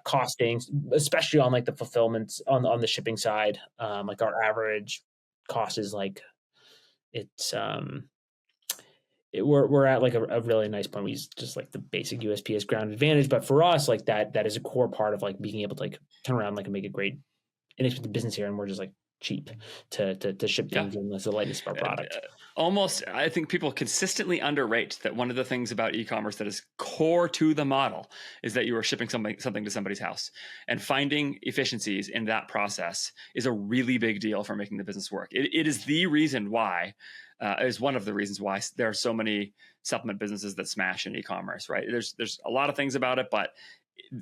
costing, especially on like the fulfillments on the shipping side. Like our average cost is like we're at like a really nice point. We use just like the basic USPS ground advantage, but for us, like that is a core part of like being able to like turn around like and make a great inexpensive business here, and we're just like cheap to ship things in the lightness of our product. Almost, I think people consistently underrate that one of the things about e-commerce that is core to the model is that you are shipping something to somebody's house, and finding efficiencies in that process is a really big deal for making the business work. It is the reason why, is one of the reasons why there are so many supplement businesses that smash in e-commerce, right? There's a lot of things about it, but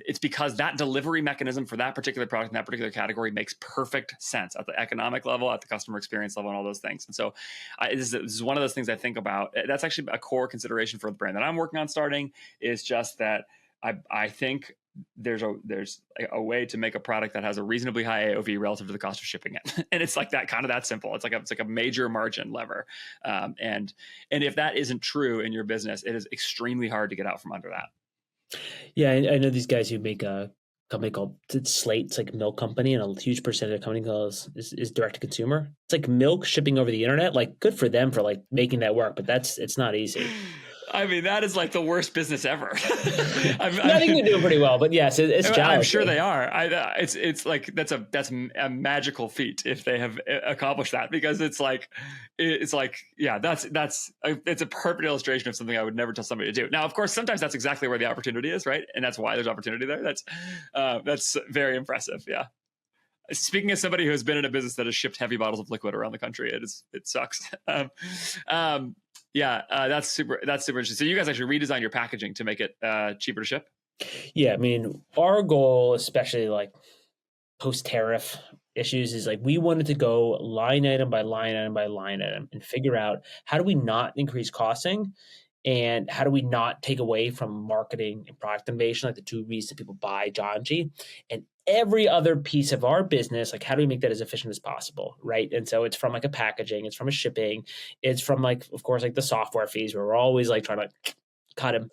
it's because that delivery mechanism for that particular product in that particular category makes perfect sense at the economic level, at the customer experience level, and all those things. And so this is one of those things I think about. That's actually a core consideration for the brand that I'm working on starting, is just that I think there's a way to make a product that has a reasonably high AOV relative to the cost of shipping it. And it's like that, kind of that simple. It's like a major margin lever. And if that isn't true in your business, it is extremely hard to get out from under that. Yeah, I know these guys who make a company called Slate. It's like a milk company, and a huge percentage of the company is direct to consumer. It's like milk shipping over the internet. Like, good for them for like making that work, but it's not easy. I mean, that is like the worst business ever. I think they're doing pretty well, but yes, it's challenging. I'm sure they are. It's like that's a magical feat if they have accomplished that, because it's like yeah, it's a perfect illustration of something I would never tell somebody to do. Now, of course, sometimes that's exactly where the opportunity is, right? And that's why there's opportunity there. That's very impressive. Yeah. Speaking as somebody who has been in a business that has shipped heavy bottles of liquid around the country, it sucks. That's super interesting. So you guys actually redesign your packaging to make it cheaper to ship? Yeah, I mean, our goal, especially like post tariff issues, is like we wanted to go line item by line item by line item and figure out how do we not increase costing, and how do we not take away from marketing and product innovation, like the two reasons that people buy Janji, and every other piece of our business, like how do we make that as efficient as possible, right? And so it's from like a packaging, it's from a shipping, it's from like, of course, like the software fees where we're always like trying to cut them.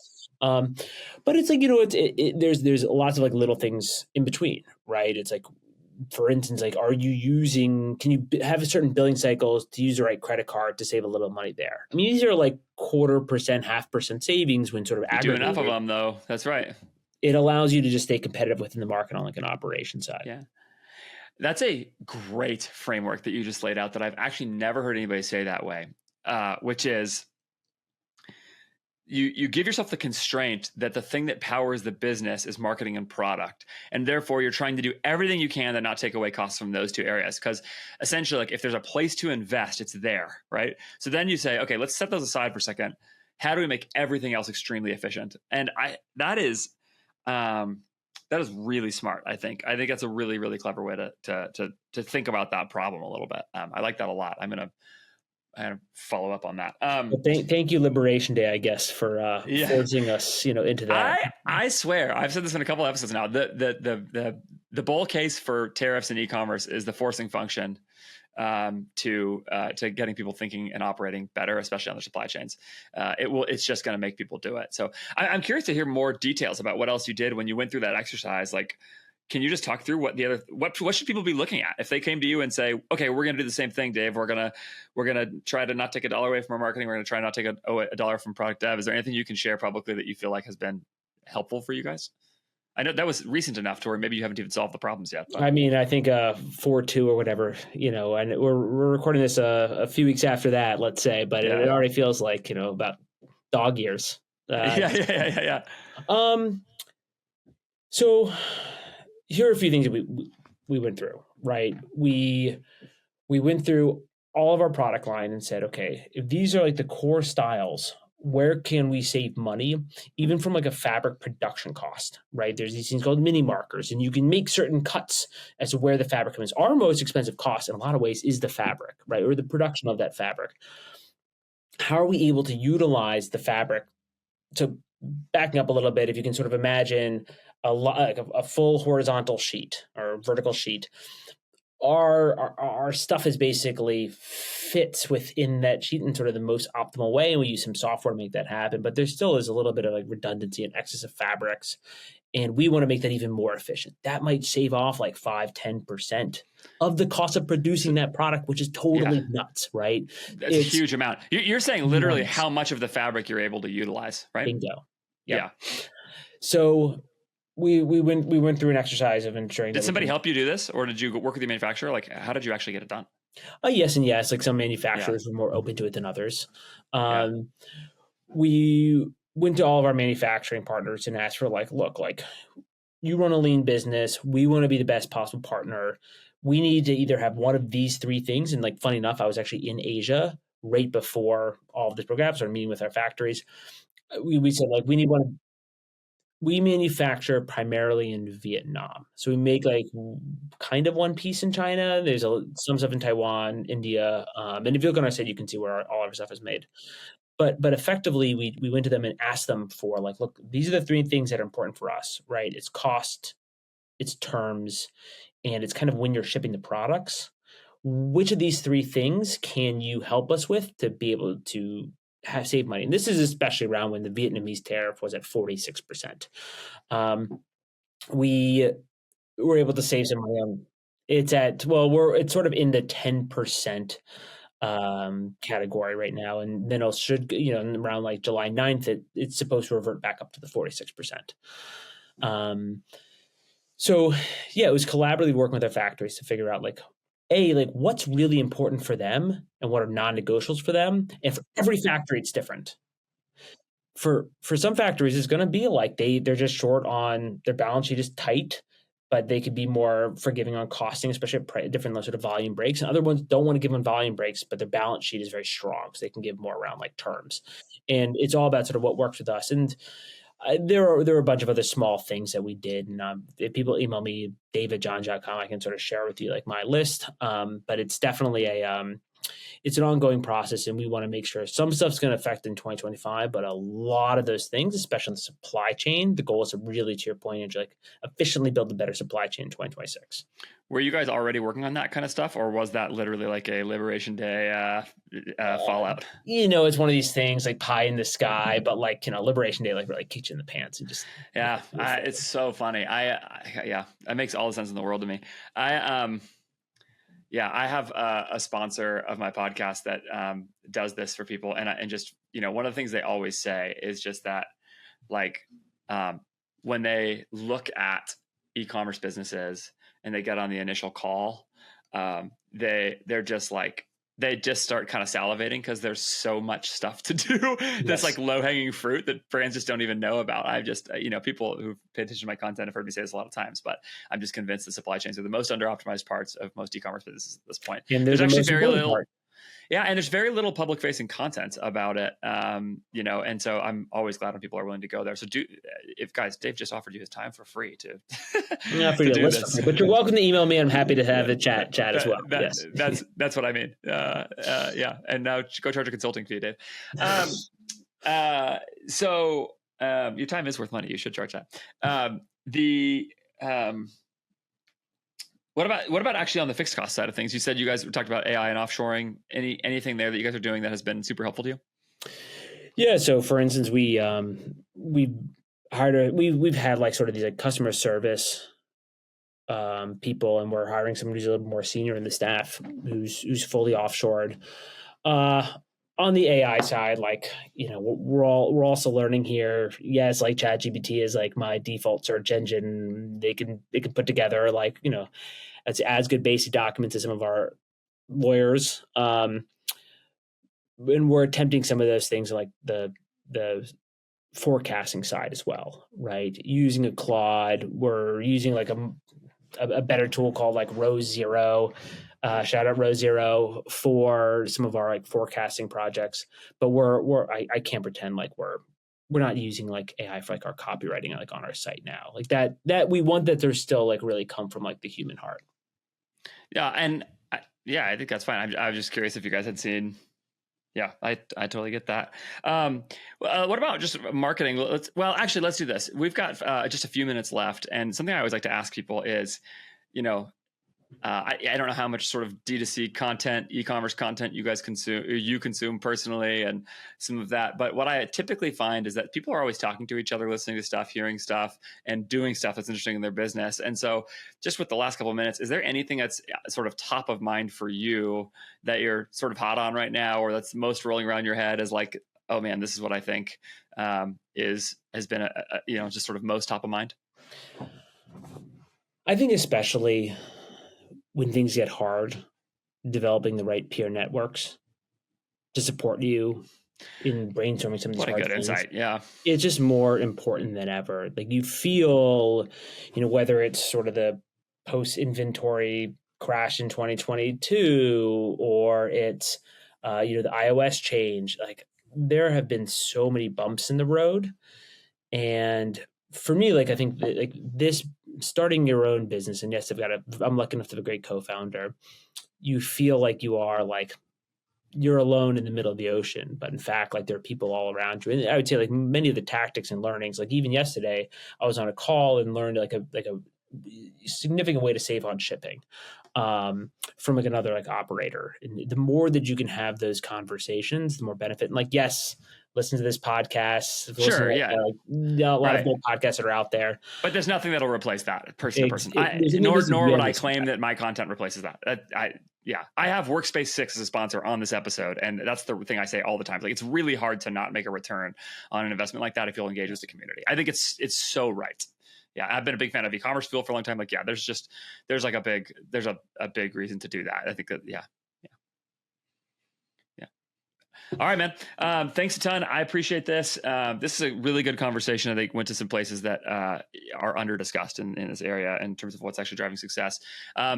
But it's like, there's lots of like little things in between, right? It's like, for instance, like, can you have a certain billing cycles to use the right credit card to save a little money there? I mean, these are like 0.25%, 0.5% savings when sort of aggregated. Do enough of them though. That's right. It allows you to just stay competitive within the market on like an operation side. Yeah. That's a great framework that you just laid out that I've actually never heard anybody say that way, which is you give yourself the constraint that the thing that powers the business is marketing and product. And therefore you're trying to do everything you can to not take away costs from those two areas. Because essentially, like, if there's a place to invest, it's there, right? So then you say, okay, let's set those aside for a second. How do we make everything else extremely efficient? And that is really smart. I think that's a really, really clever way to think about that problem a little bit. I like that a lot. I'm going to follow up on that. Well, thank you, Liberation Day, I guess, for Yeah. forcing us, into that. I swear, I've said this in a couple of episodes now. The bull case for tariffs and e-commerce is the forcing function to getting people thinking and operating better, especially on their supply chains. It's just going to make people do it. So I'm curious to hear more details about what else you did when you went through that exercise. Like, can you just talk through what should people be looking at if they came to you and say, okay, we're going to do the same thing, Dave. We're going to try to not take $1 away from our marketing. We're going to try not take $1 from product dev. Is there anything you can share publicly that you feel like has been helpful for you guys? I know that was recent enough to where maybe you haven't even solved the problems yet. But. I mean, I think 4.2 or whatever, and we're recording this a few weeks after that, let's say, but it already feels like, about dog years. Yeah. So here are a few things that we went through, right? We went through all of our product line and said, okay, if these are like the core styles, where can we save money, even from like a fabric production cost, right? There's these things called mini markers, and you can make certain cuts as to where the fabric comes. Our most expensive cost in a lot of ways is the fabric, right? Or the production of that fabric. How are we able to utilize the fabric? So backing up a little bit, if you can sort of imagine a full horizontal sheet or vertical sheet, our stuff is basically fits within that sheet in sort of the most optimal way, and we use some software to make that happen. But there still is a little bit of like redundancy and excess of fabrics, and we want to make that even more efficient. That might shave off like 5-10% of the cost of producing that product, which is totally nuts, right? That's a huge amount. You're saying literally how much of the fabric you're able to utilize, right? Bingo. Yep. Yeah. So we went through an exercise of ensuring. Did somebody help you do this, or did you work with the manufacturer? Like, how did you actually get it done? Yes and yes. Like some manufacturers were more open to it than others. We went to all of our manufacturing partners and asked for like, look, like you run a lean business. We want to be the best possible partner. We need to either have one of these three things. And like, funny enough, I was actually in Asia right before all of this program started meeting with our factories. We said like, we need one. We manufacture primarily in Vietnam. So we make like kind of one piece in China. There's some stuff in Taiwan, India. And if you look on our site, you can see where all of our stuff is made. But effectively, we went to them and asked them for like, look, these are the three things that are important for us, right? It's cost, it's terms, and it's kind of when you're shipping the products. Which of these three things can you help us with to be able to save money? And this is especially around when the Vietnamese tariff was at 46%. We were able to save some money on it's sort of in the 10% category right now. And then it should, around like July 9th, it's supposed to revert back up to the 46%. So yeah, it was collaboratively working with our factories to figure out like what's really important for them and what are non-negotiables for them. And for every factory, it's different. For some factories, it's going to be like they're just short on their balance sheet is tight, but they could be more forgiving on costing, especially at different sort of volume breaks. And other ones don't want to give them volume breaks, but their balance sheet is very strong, so they can give more around like terms. And it's all about sort of what works with us. And there are a bunch of other small things that we did. And if people email me, dave@janji.com, I can sort of share with you like my list. But it's definitely it's an ongoing process, and we want to make sure some stuff's going to affect in 2025, but a lot of those things, especially in the supply chain, the goal is to really, to your point, like efficiently build a better supply chain in 2026. Were you guys already working on that kind of stuff, or was that literally like a Liberation Day fallout? It's one of these things like pie in the sky, but like, Liberation Day, like really kicked you in the pants and just. It's so funny. That makes all the sense in the world to me. I have a sponsor of my podcast that does this for people. And just, one of the things they always say is just that, like, when they look at e-commerce businesses and they get on the initial call, they're just like, they just start kind of salivating because there's so much stuff to do that's like low-hanging fruit that brands just don't even know about. I've just, people who pay attention to my content have heard me say this a lot of times, but I'm just convinced the supply chains are the most under-optimized parts of most e-commerce businesses at this point. And there's actually very little. Yeah, and there's very little public-facing content about it, and so I'm always glad when people are willing to go there. So, Dave just offered you his time for free to Not for to you to do listen, this, but you're welcome to email me. I'm happy to have a chat as well. Yes, that's what I mean. Yeah, and now go charge a consulting fee, Dave. So your time is worth money. You should charge that. What about actually on the fixed cost side of things? You said you guys talked about AI and offshoring. Anything there that you guys are doing that has been super helpful to you? Yeah. So for instance, we've had like sort of these like customer service people, and we're hiring somebody who's a little more senior in the staff who's fully offshored. On the AI side, like, we're also learning here. Yes, like ChatGPT is like my default search engine. They can put together like, as good basic documents as some of our lawyers. And we're attempting some of those things like the forecasting side as well, right? Using a Claude, we're using like a better tool called like Row Zero. Shout out Row Zero for some of our like forecasting projects. But I can't pretend like we're not using like AI for like our copywriting like on our site now. Like that we want that there's still like really come from like the human heart. Yeah, and I think that's fine. I was just curious if you guys had seen. Yeah, I totally get that. What about just marketing? Actually, let's do this. We've got just a few minutes left, and something I always like to ask people is, I don't know how much sort of D2C content, e-commerce content you guys consume personally, and some of that. But what I typically find is that people are always talking to each other, listening to stuff, hearing stuff, and doing stuff that's interesting in their business. And so just with the last couple of minutes, is there anything that's sort of top of mind for you that you're sort of hot on right now, or that's most rolling around your head as like, oh man, this is what I think has been just sort of most top of mind? I think especially when things get hard, developing the right peer networks to support you in brainstorming some of these hard things. What a good insight, yeah. It's just more important than ever. Like you feel, whether it's sort of the post-inventory crash in 2022 or it's, the iOS change, like there have been so many bumps in the road. And for me, like, I think like this starting your own business, and yes, I'm lucky enough to have a great co-founder. You feel like you're alone in the middle of the ocean, but in fact, like there are people all around you. And I would say like many of the tactics and learnings, like even yesterday, I was on a call and learned like a significant way to save on shipping from like another like operator. And the more that you can have those conversations, the more benefit. And like, yes, listen to this podcast. Sure, yeah. A lot of good podcasts that are out there. But there's nothing that'll replace that person to person. Nor would I claim that my content replaces that. I have Workspace 6 as a sponsor on this episode, and that's the thing I say all the time. Like, it's really hard to not make a return on an investment like that if you'll engage with the community. I think it's so right. Yeah, I've been a big fan of e-commerce fuel for a long time. Like, yeah, there's a big reason to do that. I think that, yeah. All right, man. Thanks a ton. I appreciate this. This is a really good conversation. I think went to some places that are under discussed in this area in terms of what's actually driving success.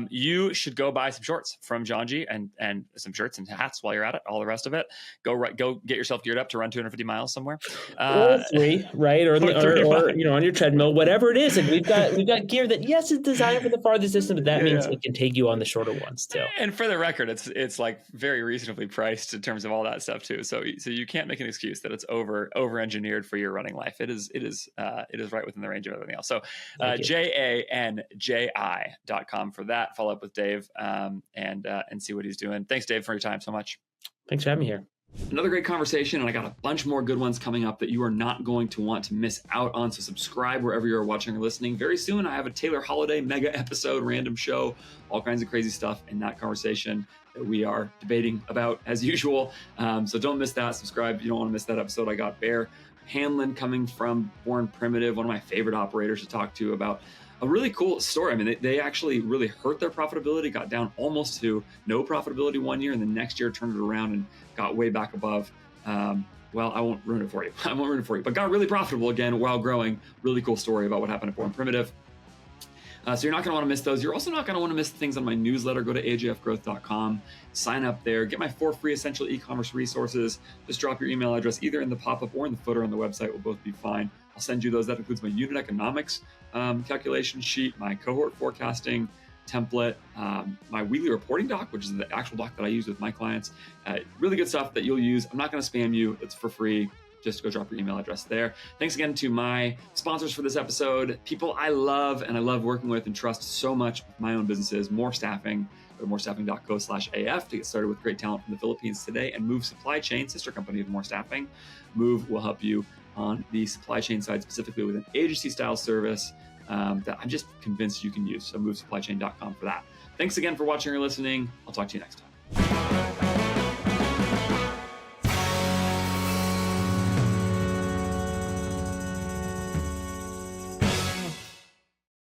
You should go buy some shorts from Janji and some shirts and hats while you're at it. All the rest of it, go get yourself geared up to run 250 miles somewhere. Or 3, right? Or on your treadmill, whatever it is. And we've got gear that yes is designed for the farthest distance, but that means it can take you on the shorter ones too. And for the record, it's like very reasonably priced in terms of all that stuff too. So you can't make an excuse that it's over engineered for your running life. It is right within the range of everything else. So janji.com for that. Follow up with Dave and see what he's doing. Thanks, Dave, for your time so much. Thanks for having me here. Another great conversation, and I got a bunch more good ones coming up that you are not going to want to miss out on. So subscribe wherever you're watching or listening. Very soon, I have a Taylor Holiday mega episode, random show, all kinds of crazy stuff in that conversation that we are debating about as usual. So don't miss that. Subscribe. You don't want to miss that episode. I got Bear Hanlon coming from Born Primitive, one of my favorite operators to talk to about a really cool story. I mean, they actually really hurt their profitability, got down almost to no profitability one year, and the next year turned it around and got way back above. Well, I won't ruin it for you. But got really profitable again while growing. Really cool story about what happened at Born Primitive. So you're not going to want to miss those. You're also not going to want to miss things on my newsletter. Go to ajfgrowth.com, sign up there, get my 4 free essential e-commerce resources. Just drop your email address either in the pop-up or in the footer on the website. Will both be fine. I'll send you those. That includes my unit economics calculation sheet, my cohort forecasting template, my weekly reporting doc, which is the actual doc that I use with my clients. Really good stuff that you'll use. I'm not going to spam you. It's for free. Just go drop your email address there. Thanks again to my sponsors for this episode, people I love and I love working with and trust so much with my own businesses, More Staffing. Go to morestaffing.co/AF to get started with great talent from the Philippines today, and Move Supply Chain, sister company of More Staffing. Move will help you on the supply chain side, specifically with an agency style service that I'm just convinced you can use. So movesupplychain.com for that. Thanks again for watching or listening. I'll talk to you next time.